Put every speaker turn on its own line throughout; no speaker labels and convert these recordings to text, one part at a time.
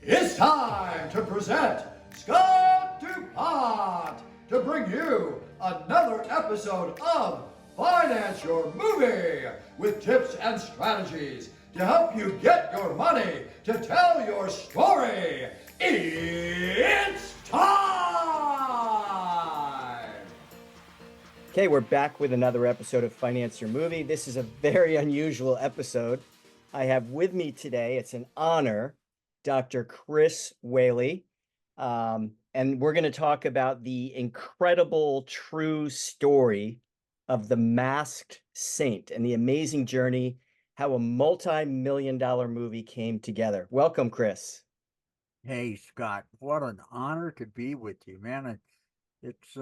It's time to present Scott DuPont to bring you another episode of Finance Your Movie with tips and strategies to help you get your money to tell your story. It's time!
Okay, we're back with another episode of Finance Your Movie. This is a very unusual episode. I have with me today, it's an honor, Dr. Chris Whaley. And we're going to talk about the incredible true story of the Masked Saint and the amazing journey, how a multi-million-dollar movie came together. Welcome, Chris.
Hey, Scott, what an honor to be with you, man. It's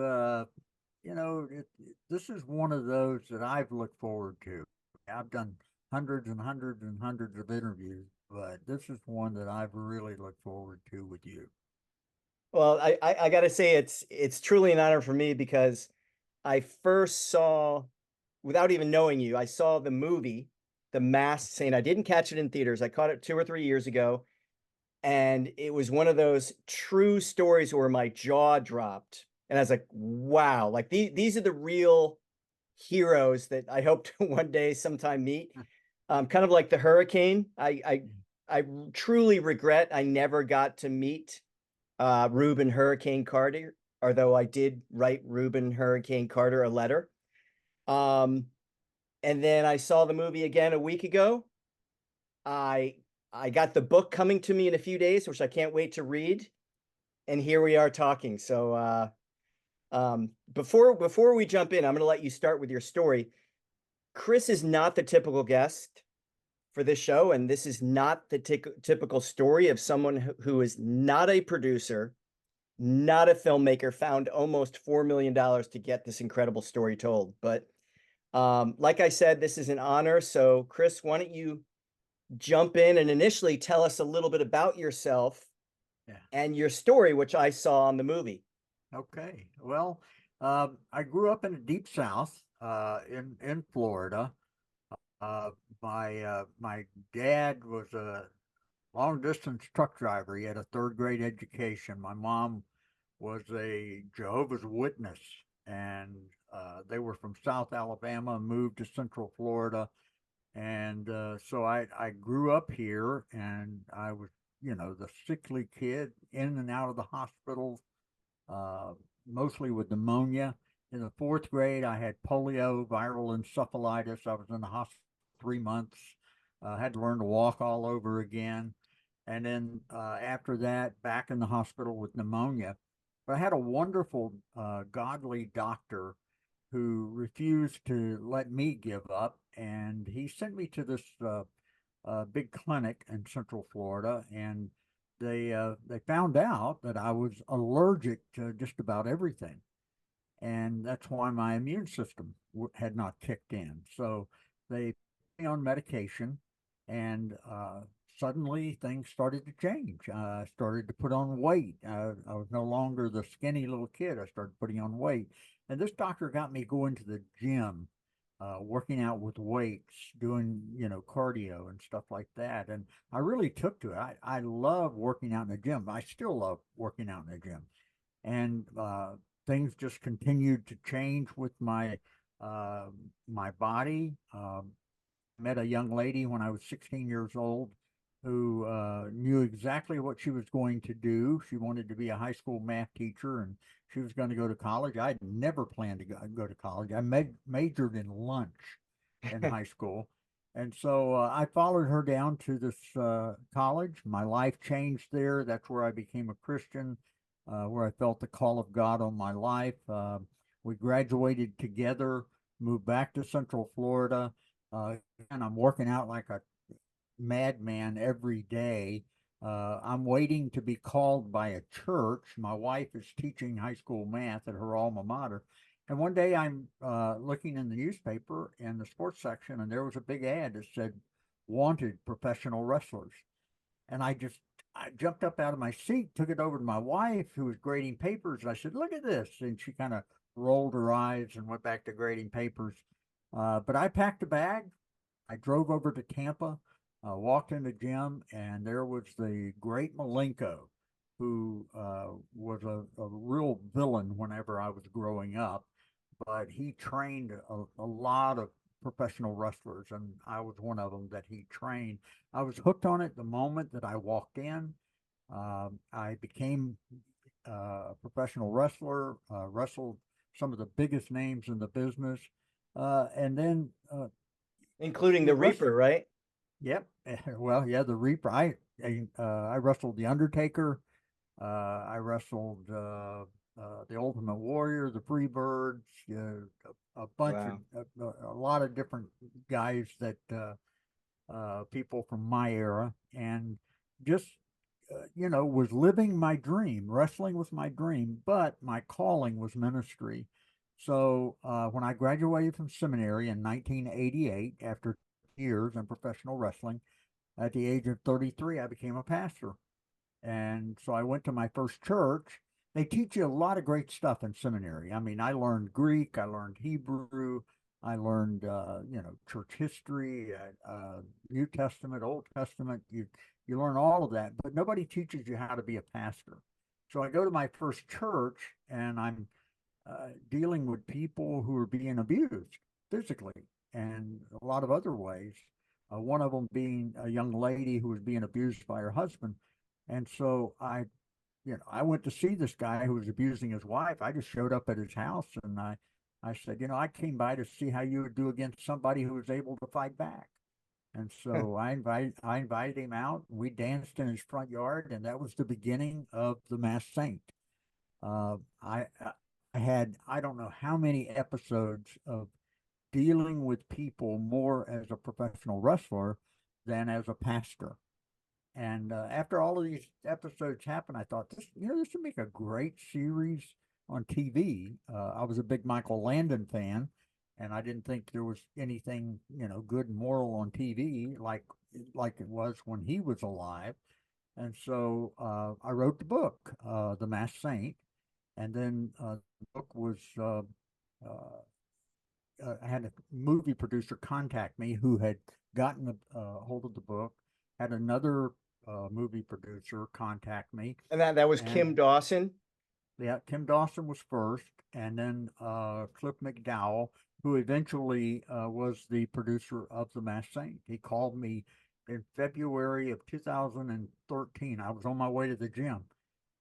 this is one of those that I've looked forward to. I've done hundreds and hundreds and hundreds of interviews, but this is one that I've really looked forward to with you.
Well, I got to say it's truly an honor for me because I first saw, without even knowing you, I saw the movie, The Masked Saint. I didn't catch it in theaters. I caught it 2 or 3 years ago, and it was one of those true stories where my jaw dropped, and I was like, "Wow!" Like these are the real heroes that I hope to one day sometime meet. Kind of like the hurricane. I truly regret I never got to meet Reuben Hurricane Carter, although I did write Reuben Hurricane Carter a letter. And then I saw the movie again a week ago. I got the book coming to me in a few days, which I can't wait to read. And here we are talking. So before we jump in, I'm going to let you start with your story. Chris is not the typical guest for this show, and this is not the typical story of someone who is not a producer, not a filmmaker, found almost $4 million to get this incredible story told. But like I said, this is an honor. So Chris, why don't you jump in and initially tell us a little bit about yourself and your story, which I saw on the movie.
Okay. Well, I grew up in the deep South, in Florida. My dad was a long distance truck driver. He had a third grade education. My mom was a Jehovah's Witness, and they were from South Alabama, moved to Central Florida, and so I grew up here, and I was the sickly kid in and out of the hospitals, uh, mostly with pneumonia. In the fourth grade, I had polio, viral encephalitis. I was in the hospital 3 months. Had to learn to walk all over again. And then after that, back in the hospital with pneumonia. But I had a wonderful, godly doctor who refused to let me give up. And he sent me to this big clinic in Central Florida. And they found out that I was allergic to just about everything, and that's why my immune system had not kicked in. So they put me on medication, and suddenly things started to change. I started to put on weight. I was no longer the skinny little kid. I started putting on weight, and this doctor got me going to the gym, working out with weights, doing cardio and stuff like that. And I really took to it. I love working out in the gym. I still love working out in the gym, and things just continued to change with uh, my body. Met a young lady when I was 16 years old who knew exactly what she was going to do. She wanted to be a high school math teacher, and she was going to go to college. I had never planned to go to college. I majored in lunch in high school. And so I followed her down to this college. My life changed there. That's where I became a Christian, where I felt the call of God on my life. We graduated together, moved back to Central Florida, and I'm working out like a madman every day. I'm waiting to be called by a church. My wife is teaching high school math at her alma mater. And one day I'm looking in the newspaper in the sports section, and there was a big ad that said, "Wanted professional wrestlers." And I jumped up out of my seat, took it over to my wife, who was grading papers. And I said, "Look at this." And she kind of rolled her eyes and went back to grading papers. But I packed a bag. I drove over to Tampa, Walked in the gym, and there was the great Malenko, who was a real villain whenever I was growing up, but he trained a lot of professional wrestlers, and I was one of them that he trained. I was hooked on it the moment that I walked in. I became a professional wrestler, wrestled some of the biggest names in the business, and then
including the
rest,
Reaper, right?
yep. Well, yeah, the Reaper. I wrestled the Undertaker. I wrestled the Ultimate Warrior, the Freebirds, a bunch
Wow.
of a lot of different guys that people from my era, and just was living my dream. Wrestling was my dream, but my calling was ministry. So when I graduated from seminary in 1988, after years in professional wrestling, at the age of 33, I became a pastor. And so I went to my first church. They teach you a lot of great stuff in seminary. I mean, I learned Greek, I learned Hebrew, I learned, church history, New Testament, Old Testament. You learn all of that, but nobody teaches you how to be a pastor. So I go to my first church, and I'm dealing with people who are being abused physically and a lot of other ways. One of them being a young lady who was being abused by her husband. And so I went to see this guy who was abusing his wife. I just showed up at his house, and I said, I came by to see how you would do against somebody who was able to fight back. And so I invited him out. We danced in his front yard, and that was the beginning of the Masked Saint. I had, I don't know how many episodes of dealing with people more as a professional wrestler than as a pastor. And after all of these episodes happened, I thought this would make a great series on TV. I was a big Michael Landon fan, and I didn't think there was anything good and moral on TV like it was when he was alive. And so I wrote the book, The Masked Saint, and then the book was. Uh, I had a movie producer contact me who had gotten a hold of the book, had another movie producer contact me,
And that was
and
Kim Dawson.
yeah, Tim Dawson was first, and then Cliff McDowell, who eventually was the producer of The Masked Saint. He called me in February of 2013. I was on my way to the gym,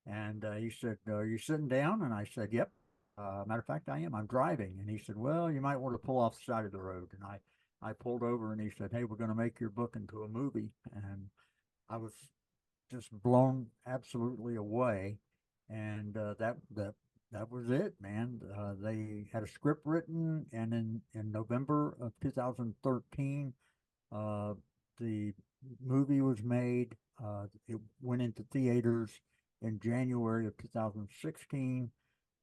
and he said, "Are you sitting down?" And I said, "Yep." Matter of fact, I am. I'm driving. And he said, "Well, you might want to pull off the side of the road." And I pulled over, and he said, "Hey, we're going to make your book into a movie." And I was just blown absolutely away. And that was it, man. They had a script written, and in November of 2013, uh, the movie was made. It went into theaters in January of 2016.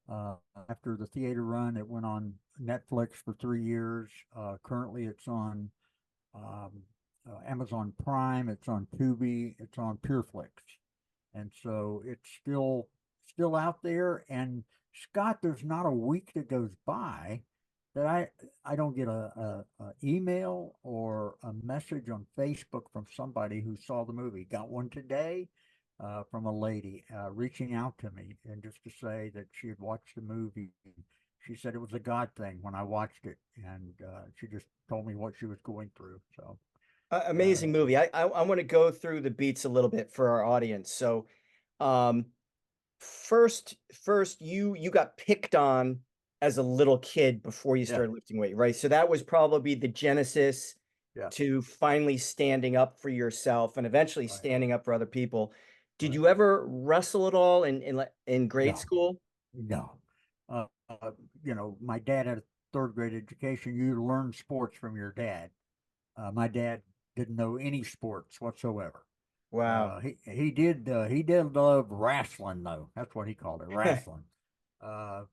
Uh, After the theater run, it went on Netflix for 3 years. Currently, it's on um, Amazon Prime. It's on Tubi. It's on PureFlix, and so it's still out there. And Scott, there's not a week that goes by that I don't get a email or a message on Facebook from somebody who saw the movie. Got one today from a lady reaching out to me, and just to say that she had watched the movie. She said it was a God thing when I watched it, and she just told me what she was going through. So uh,
Amazing movie. I want to go through the beats a little bit for our audience. So, um, first you got picked on as a little kid before you
yeah,
started lifting weight, right? So that was probably the genesis
yeah,
to finally standing up for yourself and eventually
right,
standing up for other people. Did
right.
you ever wrestle at all in grade
No,
school?
no. Uh, uh, my dad had a third grade education. You learn sports from your dad. My dad didn't know any sports whatsoever.
Wow.
He did love wrestling though. That's what he called it, wrestling. Uh,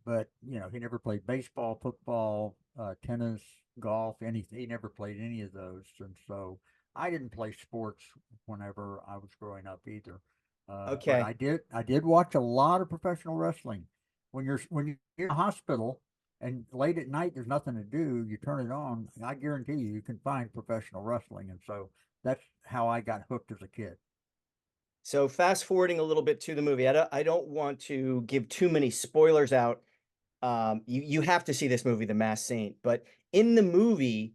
but he never played baseball, football, tennis, golf, anything. He never played any of those, and so I didn't play sports whenever I was growing up either. But
Okay.
I did watch a lot of professional wrestling. When you're in the hospital, And late at night, there's nothing to do. You turn it on. I guarantee you can find professional wrestling. And so that's how I got hooked as a kid.
So fast forwarding a little bit to the movie, I don't want to give too many spoilers out. You have to see this movie, The Masked Saint. But in the movie,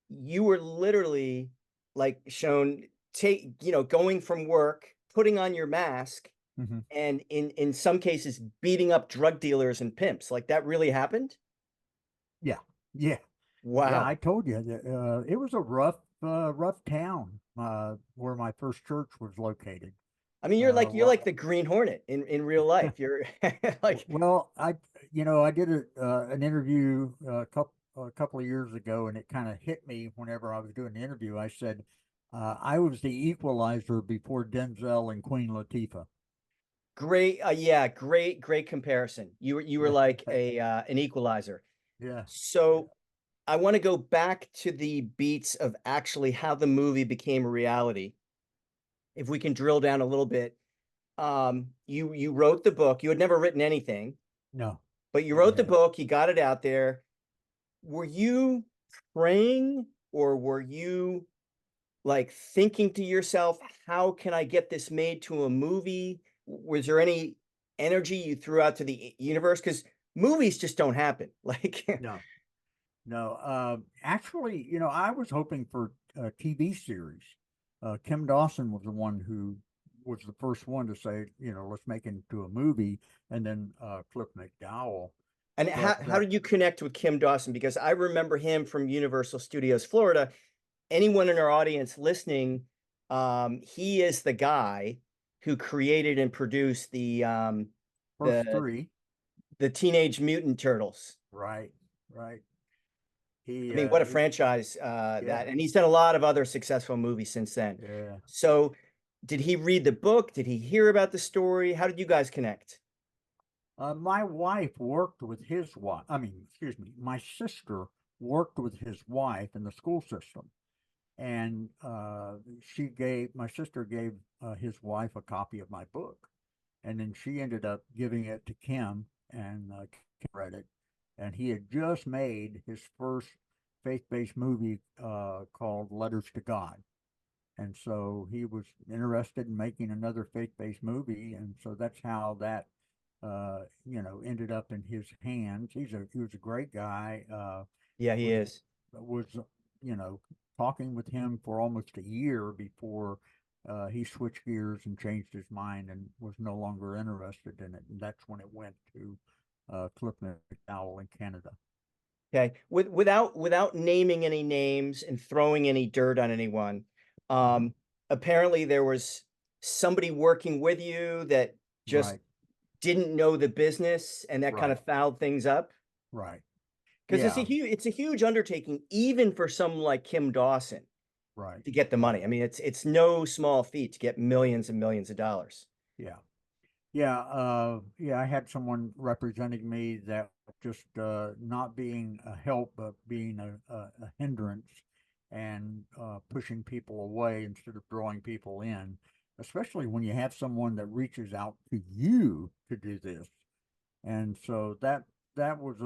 you were literally like shown going from work, putting on your mask,
Mhm.
and in some cases beating up drug dealers and pimps. Like that really happened?
Yeah, yeah, yeah. I
Wow.
told you that it was a rough town where my first church was located.
I mean, you're
Well,
like the Green Hornet in real life. You're like
well, I did an interview a couple of years ago, and it kind of hit me whenever I was doing the interview. I said I was the equalizer before Denzel and Queen Latifah.
great. Yeah, great comparison. You were like a an equalizer.
Yeah, yeah.
So I want to go back to the beats of actually how the movie became a reality. If we can drill down a little bit, you wrote the book. You had never written anything,
No,
but you
never
wrote the
had.
book. You got it out there. Were you praying, or were you like thinking to yourself, how can I get this made to a movie? Was there any energy you threw out to the universe? Because movies just don't happen. Like,
No, no. Actually, I was hoping for a TV series. Kim Dawson was the one who was the first one to say, let's make it into a movie, and then Cliff McDowell.
and
But
how did you connect with Kim Dawson? Because I remember him from Universal Studios Florida. Anyone in our audience listening, he is the guy who created and produced
first
the
three,
the Teenage Mutant Turtles.
right, right.
I
He,
mean, what a franchise
yeah,
that, and he's done a lot of other successful movies since then.
yeah.
So, did he read the book? Did he hear about the story? How did you guys connect?
My wife worked with his wife. I mean, excuse me, my sister worked with his wife in the school system, and my sister gave his wife a copy of my book, and then she ended up giving it to Kim, and Kim read it, and he had just made his first faith-based movie called Letters to God, and so he was interested in making another faith-based movie, and so that's how that ended up in his hands. He was a great guy.
Yeah, he
Was
is.
was you know talking with him for almost a year before he switched gears and changed his mind and was no longer interested in it. And that's when it went to Cliff McDowell in Canada.
Okay, without naming any names and throwing any dirt on anyone,
Hmm.
apparently there was somebody working with you that just
Right,
didn't know the business, and that kind
right,
of fouled things up.
right.
Because
Yeah,
it's a huge undertaking, even for someone like Kim Dawson
right,
to get the
right.
money. I mean, it's no small feat to get millions and millions of dollars.
Yeah. Yeah, I had someone representing me that just not being a help, but being a hindrance and pushing people away instead of drawing people in, especially when you have someone that reaches out to you to do this. And so that was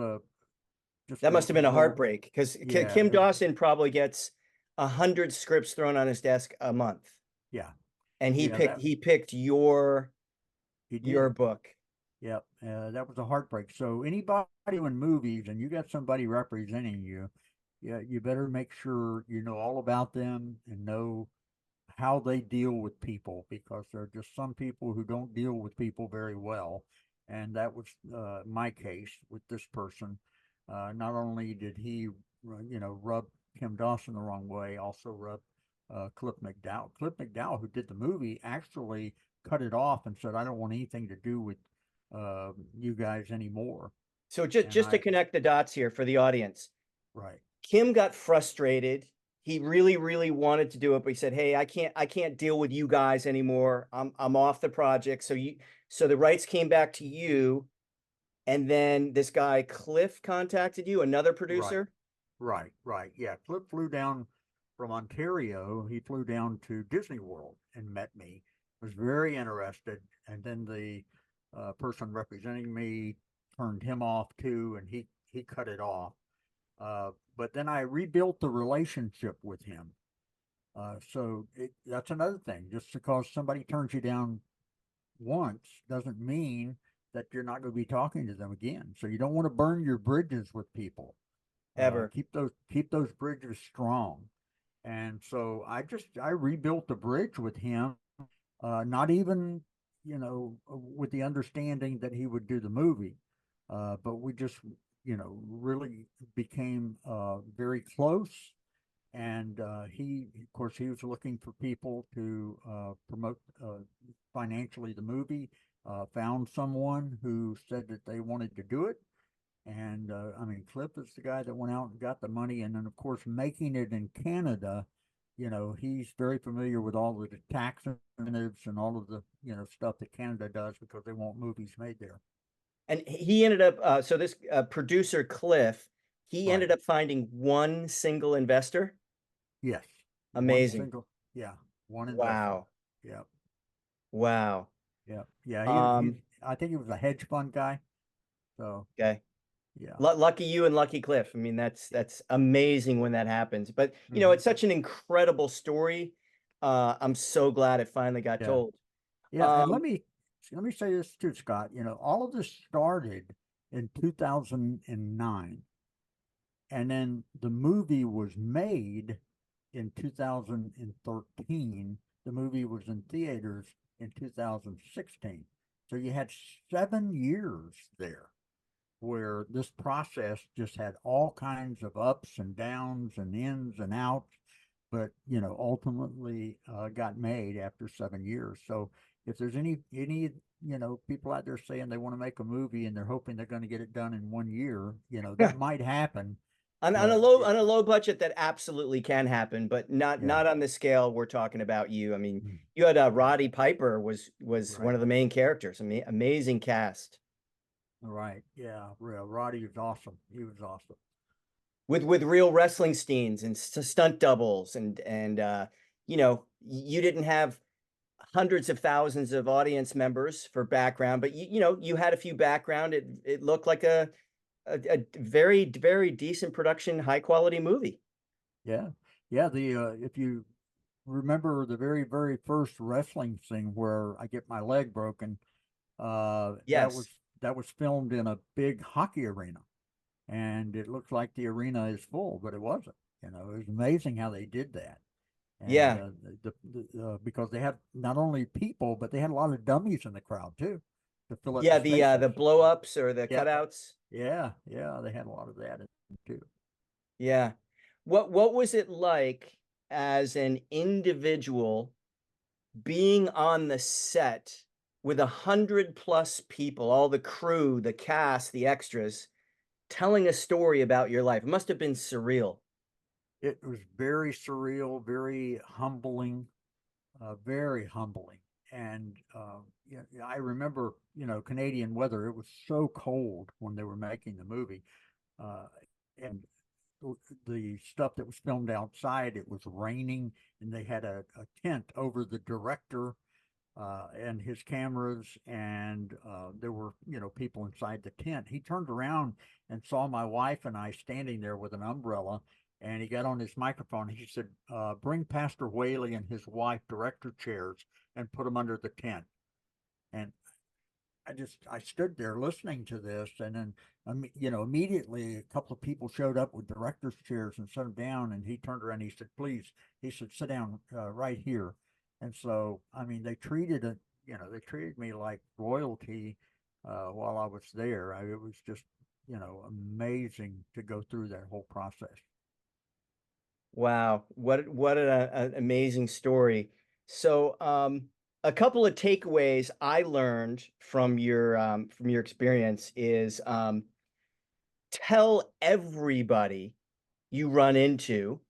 just
That
a
must have been a
real,
heartbreak because
yeah,
Kim Dawson probably gets 100 scripts thrown on his desk a month,
yeah,
and
yeah,
he picked
he
your
did.
book.
Yep, that was a heartbreak. So anybody in movies and you got somebody representing you, yeah, you better make sure you know all about them and know how they deal with people because there are just some people who don't deal with people very well, and that was my case with this person. Not only did he, rub Kim Dawson the wrong way, also rub Cliff McDowell. Cliff McDowell, who did the movie, actually cut it off and said, "I don't want anything to do with you guys anymore."
So
And
just to
I,
connect the dots here for the audience,
right,
Kim got frustrated. He really wanted to do it, but he said, "Hey, I can't deal with you guys anymore. I'm off the project." So the rights came back to you, and then this guy Cliff contacted you, another
right,
producer.
right. Yeah, Cliff flew down from Ontario. He flew down to Disney World and met me. Was very interested, and then the person representing me turned him off too, and he cut it off. But then I rebuilt the relationship with him. That's another thing. Just because somebody turns you down once doesn't mean that you're not going to be talking to them again. So you don't want to burn your bridges with people.
Ever.
Keep those bridges strong. And so I rebuilt the bridge with him, not even, with the understanding that he would do the movie, but we just, really became very close. And of course, he was looking for people to promote financially the movie. Found someone who said that they wanted to do it. And Cliff is the guy that went out and got the money. And then, of course, making it in Canada, he's very familiar with all of the tax incentives and all of the, stuff that Canada does because they want movies made there.
And he ended up, so this producer, Cliff, he
Right.
ended up finding one single investor.
Yes.
Amazing.
One investor.
Wow.
Yeah.
Wow.
Yeah. Yeah. I think he was a hedge fund guy. So.
Okay.
Yeah.
Lucky you and lucky Cliff. I mean, that's amazing when that happens. But it's such an incredible story. I'm so glad it finally got told.
Yeah, and let me say this too, Scott. All of this started in 2009, and then the movie was made in 2013. The movie was in theaters in 2016. So you had 7 years there where this process just had all kinds of ups and downs and ins and outs, but ultimately got made after 7 years. So if there's any people out there saying they want to make a movie and they're hoping they're going to get it done in 1 year, that might happen.
On a low budget, that absolutely can happen, but not on the scale we're talking about. You, I mean, you had Roddy Piper was right. One of the main characters. I mean, amazing cast.
Right. Yeah. Roddy was awesome. He was awesome.
With real wrestling scenes and stunt doubles and you didn't have hundreds of thousands of audience members for background, but you had a few background. It looked like a very, very decent production, high quality movie.
Yeah. If you remember the very, very first wrestling scene where I get my leg broken,
yes,
that was filmed in a big hockey arena, and it looks like the arena is full, but it wasn't. It was amazing how they did that. And, because they had not only people, but they had a lot of dummies in the crowd too to fill up.
The blow ups or the cutouts.
Yeah, they had a lot of that too.
Yeah, what was it like as an individual being on the set with 100+ people, all the crew, the cast, the extras, telling a story about your life? It must have been surreal.
It was very surreal, very humbling, very humbling. And I remember, Canadian weather. It was so cold when they were making the movie, and the stuff that was filmed outside, it was raining, and they had a tent over the director and his cameras, and there were people inside the tent. He turned around and saw my wife and I standing there with an umbrella, and he got on his microphone. He said, bring Pastor Whaley and his wife director chairs and put them under the tent. And I stood there listening to this, and then immediately a couple of people showed up with director's chairs and sat them down, and he turned around and he said, please, he said, sit down right here. And so, they treated me like royalty while I was there. It was just, amazing to go through that whole process.
Wow, what an amazing story. So, a couple of takeaways I learned from your experience is tell everybody you run into,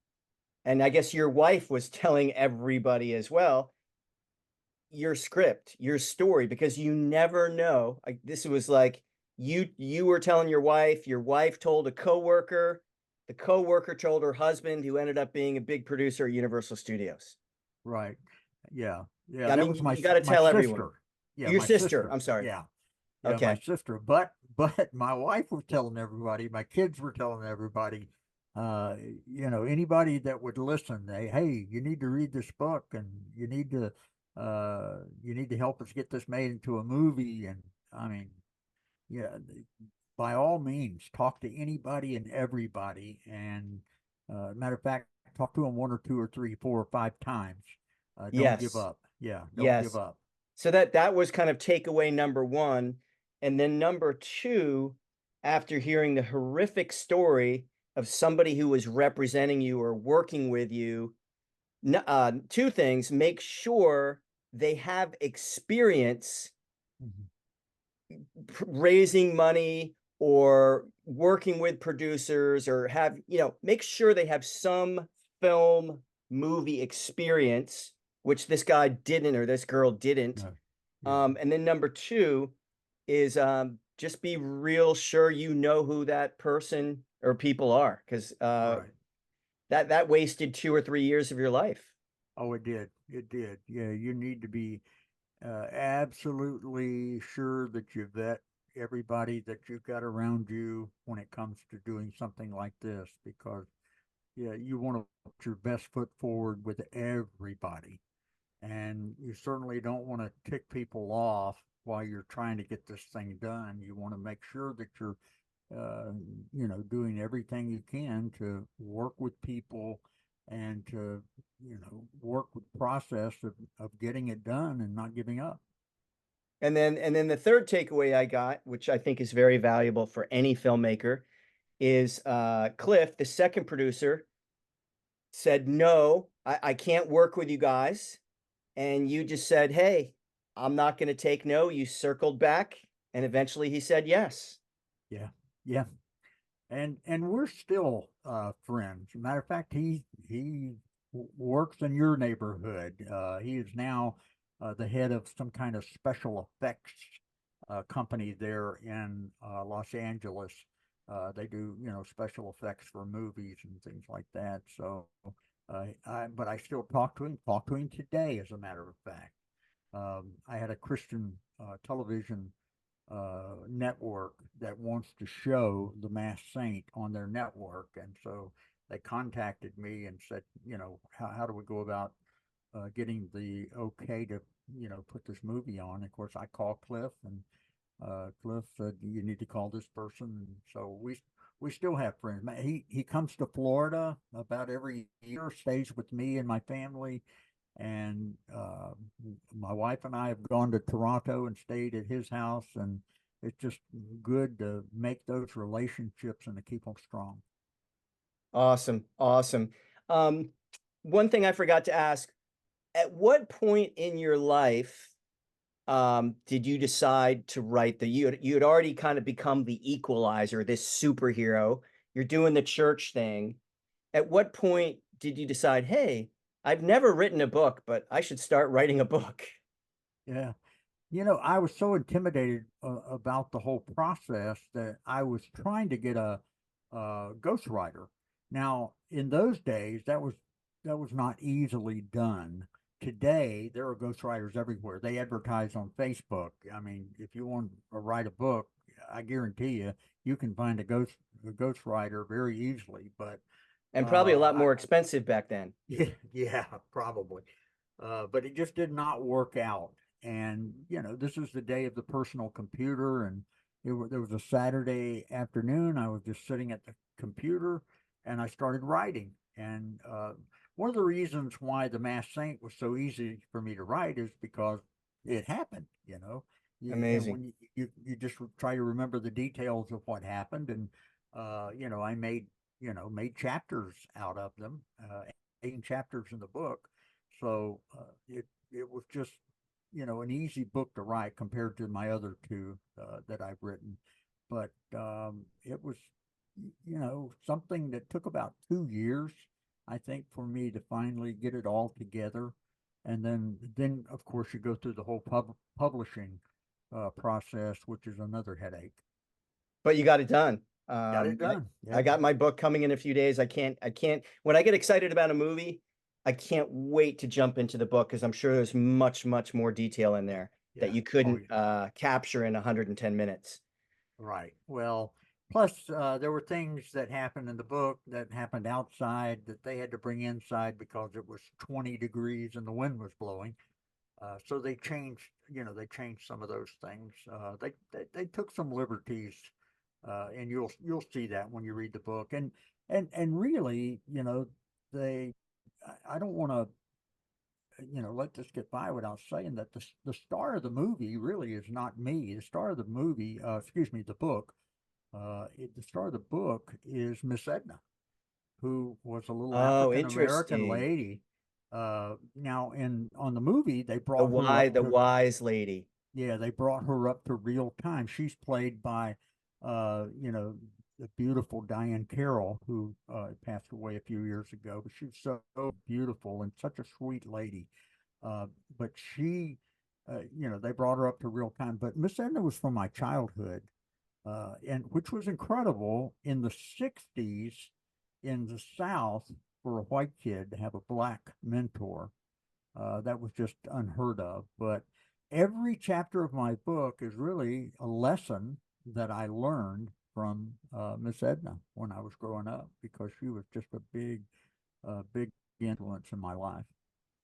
and I guess your wife was telling everybody as well, your script, your story, because you never know. This was like you were telling your wife told a coworker, the coworker told her husband, who ended up being a big producer at Universal Studios.
Right. Yeah.
I mean, you got to tell everyone.
Yeah,
your
my
sister. I'm sorry.
Yeah.
Okay.
My sister. But But my wife was telling everybody, my kids were telling everybody, uh, anybody that would listen, hey, you need to read this book, and you need to help us get this made into a movie. And I mean, yeah, by all means, talk to anybody and everybody. And matter of fact, talk to them one or two or three, 4 or 5 times. Don't give
Yes.
up. Yeah, don't give
Yes.
up.
So that was kind of takeaway number one. And then number two, after hearing the horrific story of somebody who was representing you or working with you, two things: make sure they have experience
Mhm.
raising money or working with producers, or have, make sure they have some film movie experience, which this guy didn't, or this girl didn't.
No. Yeah.
And then number two is just be real sure you know who that person or people are, because
Right.
that wasted 2 or 3 years of your life.
Oh, it did. It did. Yeah, you need to be absolutely sure that you vet everybody that you've got around you when it comes to doing something like this, because yeah, you want to put your best foot forward with everybody, and you certainly don't want to tick people off while you're trying to get this thing done. You want to make sure that you're uh, doing everything you can to work with people and to, work with the process of getting it done and not giving up.
And then the third takeaway I got, which I think is very valuable for any filmmaker, is Cliff, the second producer, said, no, I can't work with you guys. And you just said, hey, I'm not going to take no. You circled back, and eventually he said yes.
Yeah, yeah, and we're still friends. Matter of fact, he works in your neighborhood. He is now the head of some kind of special effects company there in Los Angeles. They do, special effects for movies and things like that. So, but I still talk to him. Talk to him today, as a matter of fact. I had a Christian television network that wants to show The Masked Saint on their network, and so they contacted me and said, how do we go about getting the okay to, put this movie on? Of course, I called Cliff, and Cliff said, you need to call this person. And so we still have friends. He comes to Florida about every year, stays with me and my family, and my wife and I have gone to Toronto and stayed at his house, and it's just good to make those relationships and to keep them strong.
Awesome. Awesome. Um, One thing I forgot to ask, at what point in your life did you decide to write you had already kind of become the equalizer, this superhero, you're doing the church thing. At what point did you decide, hey, I've never written a book, but I should start writing a book?
Yeah. I was so intimidated about the whole process that I was trying to get a ghostwriter. Now, in those days, that was not easily done. Today, there are ghostwriters everywhere. They advertise on Facebook. I mean, if you want to write a book, I guarantee you can find a ghostwriter very easily. But
And probably a lot
I
more expensive back then.
yeah, yeah, probably. But it just did not work out. And, this is the day of the personal computer. And there was a Saturday afternoon. I was just sitting at the computer and I started writing. And one of the reasons why The Masked Saint was so easy for me to write is because it happened, and
Amazing.
when you just try to remember the details of what happened. And, I made chapters out of them, 8 chapters in the book. So it was just, an easy book to write compared to my other two that I've written. But it was, something that took about 2 years, I think, for me to finally get it all together. And then of course you go through the whole publishing process, which is another headache.
But you got it done.
Got it
I,
done.
I
Yeah.
got my book coming in a few days. When I get excited about a movie, I can't wait to jump into the book, because I'm sure there's much, much more detail in there that
Yeah.
you
Oh,
couldn't
yeah.
capture in 110 minutes.
Right. Well, plus there were things that happened in the book that happened outside that they had to bring inside because it was 20 degrees and the wind was blowing. So they changed, they changed some of those things. They took some liberties, and you'll see that when you read the book. And really, they I don't want to let this get by without saying that the star of the movie really is not me. The star of the movie, excuse me, the book, the star of the book is Miss Edna, who was a little
Oh,
African American
interesting.
lady. Now in on the movie, they
The
brought her
why
up
the
to
wise lady.
yeah, they brought her up to real time. She's played by, the beautiful Diane Carroll, who passed away a few years ago. But she was so beautiful and such a sweet lady. Uh, but she, they brought her up to real time. But Miss Edna was from my childhood, and which was incredible in the '60s in the South for a white kid to have a black mentor. That was just unheard of. But every chapter of my book is really a lesson that I learned from Miss Edna when I was growing up because she was just a big influence in my life.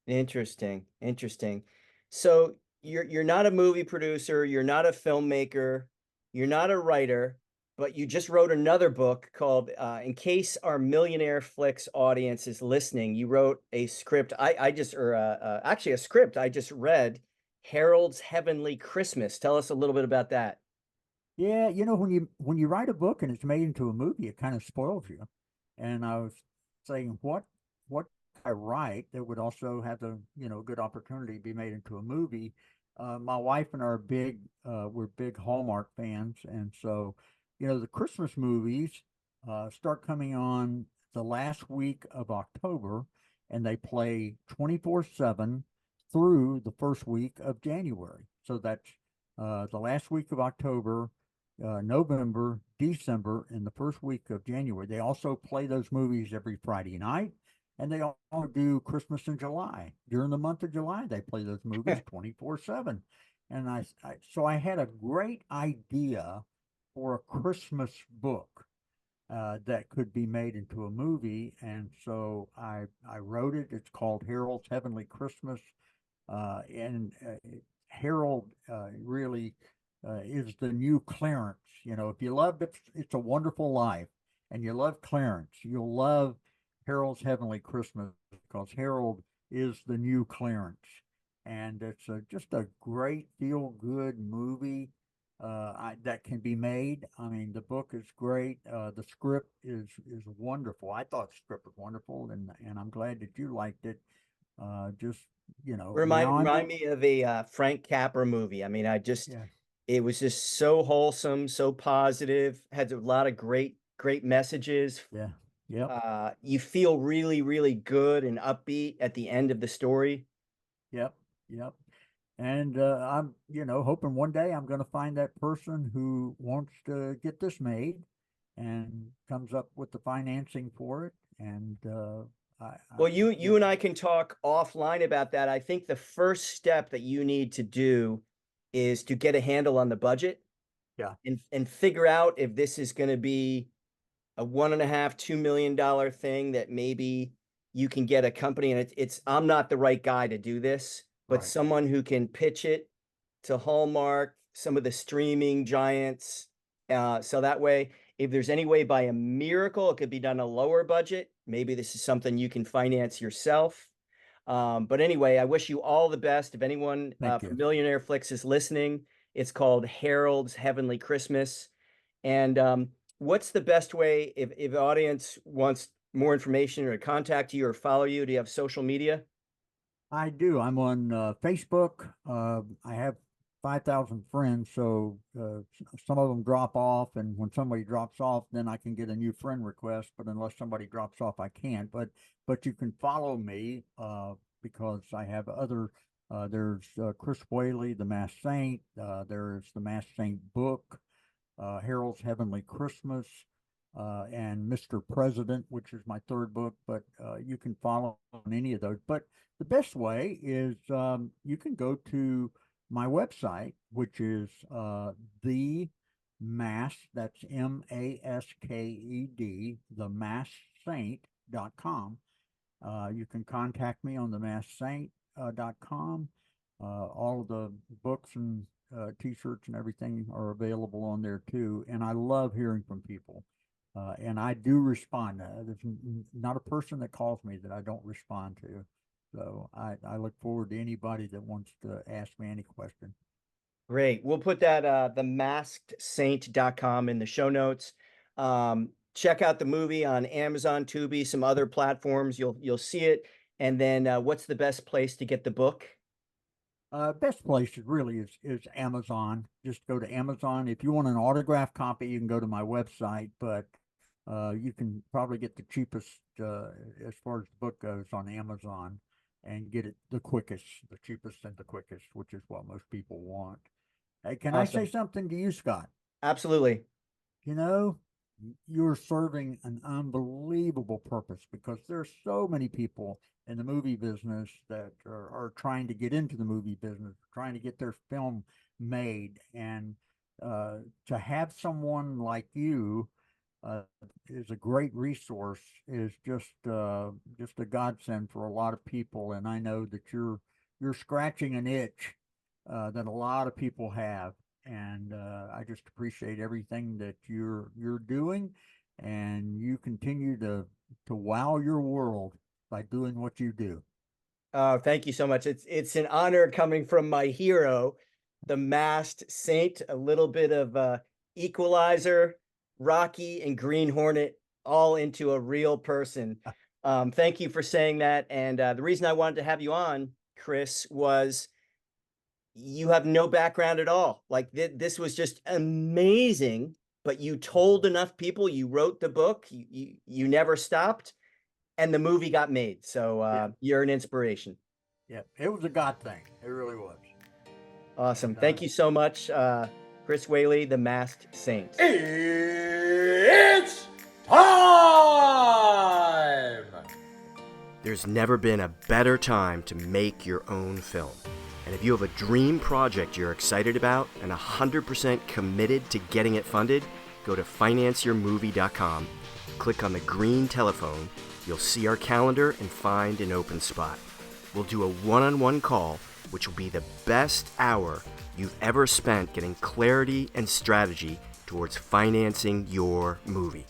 Interesting, interesting. So you're not a movie producer, you're not a filmmaker, you're not a writer, but you just wrote another book called In Case Our Millionaire Flicks audience is listening. You wrote a script. I just or actually a script I just read, Harold's Heavenly Christmas. Tell us a little bit about that.
Yeah, when you write a book and it's made into a movie, it kind of spoils you. And I was saying, what I write that would also have the good opportunity to be made into a movie. My wife and I are we're big Hallmark fans, and so the Christmas movies start coming on the last week of October, and they play 24/7 through the first week of January. So that's the last week of October, November, December, and the first week of January. They also play those movies every Friday night, and they also do Christmas in July. During the month of July, they play those movies 24/7. And so I had a great idea for a Christmas book that could be made into a movie, and so I wrote it. It's called Harold's Heavenly Christmas, and Harold really is the new Clarence. If you love It's a Wonderful Life and you love Clarence, you'll love Harold's Heavenly Christmas because Harold is the new Clarence. And it's just a great feel good movie that can be made. I mean, the book is great. The script is wonderful. I thought the script was wonderful, and I'm glad that you liked it. Just
Remind
now I'm
remind
going.
me of a Frank Capra movie. I mean,
Yeah,
it was just so wholesome, so positive, had a lot of great messages.
yeah, yep,
You feel really, really good and upbeat at the end of the story.
yep, yep. And I'm, hoping one day I'm going to find that person who wants to get this made and comes up with the financing for it. And
Well,
you
you and I can talk offline about that. I think the first step that you need to do is to get a handle on the budget
yeah,
and figure out if this is going to be a 1.5, $2 million thing that maybe you can get a company. And I'm not the right guy to do this, but
right,
someone who can pitch it to Hallmark, some of the streaming giants. So that way, if there's any way by a miracle, it could be done a lower budget. Maybe this is something you can finance yourself. But anyway, I wish you all the best. If anyone
thank
from
you.
Millionaire Flicks is listening, it's called Harold's Heavenly Christmas. And what's the best way if the audience wants more information or to contact you or follow you? Do you have social media?
I do. I'm on Facebook. I have 5,000 friends, so some of them drop off, and when somebody drops off, then I can get a new friend request. But unless somebody drops off, I can't. But you can follow me because I have other. There's Chris Whaley, the Masked Saint. There's the Masked Saint book, Harold's Heavenly Christmas, and Mr. President, which is my third book. But you can follow on any of those. But the best way is you can go to my website, which is Masked, that's MASKED, themasksaint.com. You can contact me on themasksaint.com. All of the books and t-shirts and everything are available on there too. And I love hearing from people. And I do respond. There's not a person that calls me that I don't respond to. So I look forward to anybody that wants to ask me any question.
Great. We'll put that themaskedsaint.com in the show notes. Check out the movie on Amazon, Tubi, some other platforms. You'll see it. And then what's the best place to get the book?
Best place is Amazon. Just go to Amazon. If you want an autographed copy, you can go to my website, but you can probably get the cheapest as far as the book goes on Amazon and get it the cheapest and the quickest, which is what most people want. Hey, can
Awesome.
I say something to you, Scott?
Absolutely.
You know, you're serving an unbelievable purpose because there's so many people in the movie business that are trying to get into the movie business, trying to get their film made. And to have someone like you is a great resource, is just a godsend for a lot of people. And I know that you're scratching an itch that a lot of people have. And I just appreciate everything that you're doing, and you continue to wow your world by doing what you do.
Thank you so much. It's an honor coming from my hero, the Masked Saint. A little bit of Equalizer, Rocky, and Green Hornet, all into a real person. Thank you for saying that. And the reason I wanted to have you on, Chris, was you have no background at all. Like this was just amazing, but you told enough people, you wrote the book, you never stopped, and the movie got made. So you're an inspiration.
Yeah, it was a God thing. It really was.
Awesome. Thank you so much, Chris Whaley, the Masked Saint.
It's time!
There's never been a better time to make your own film. And if you have a dream project you're excited about and 100% committed to getting it funded, go to financeyourmovie.com, click on the green telephone, you'll see our calendar and find an open spot. We'll do a one-on-one call, which will be the best hour you've ever spent getting clarity and strategy towards financing your movie.